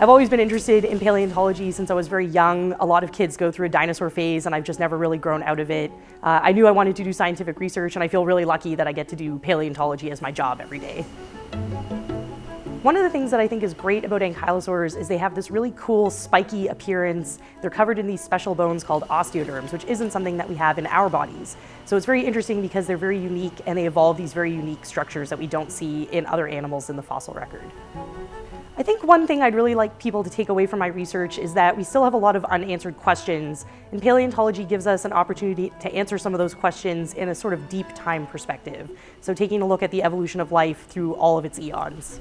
I've always been interested in paleontology since I was very young. A lot of kids go through a dinosaur phase and I've just never really grown out of it. I knew I wanted to do scientific research and I feel really lucky that I get to do paleontology as my job every day. One of the things that I think is great about ankylosaurs is they have this really cool spiky appearance. They're covered in these special bones called osteoderms, which isn't something that we have in our bodies. So it's very interesting because they're very unique and they evolve these very unique structures that we don't see in other animals in the fossil record. I think one thing I'd really like people to take away from my research is that we still have a lot of unanswered questions, and paleontology gives us an opportunity to answer some of those questions in a sort of deep time perspective. So taking a look at the evolution of life through all of its eons.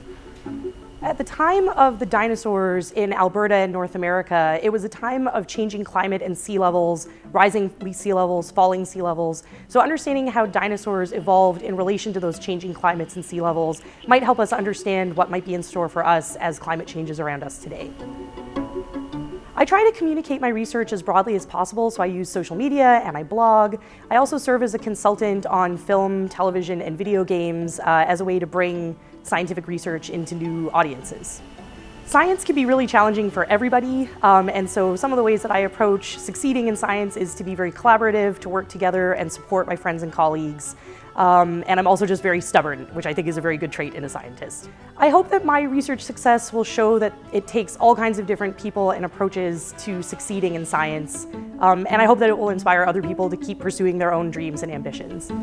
At the time of the dinosaurs in Alberta and North America, it was a time of changing climate and sea levels, rising sea levels, falling sea levels. So understanding how dinosaurs evolved in relation to those changing climates and sea levels might help us understand what might be in store for us as climate changes around us today. I try to communicate my research as broadly as possible, so I use social media and I blog. I also serve as a consultant on film, television, and video games as a way to bring scientific research into new audiences. Science can be really challenging for everybody, and so some of the ways that I approach succeeding in science is to be very collaborative, to work together and support my friends and colleagues. And I'm also just very stubborn, which I think is a very good trait in a scientist. I hope that my research success will show that it takes all kinds of different people and approaches to succeeding in science, and I hope that it will inspire other people to keep pursuing their own dreams and ambitions.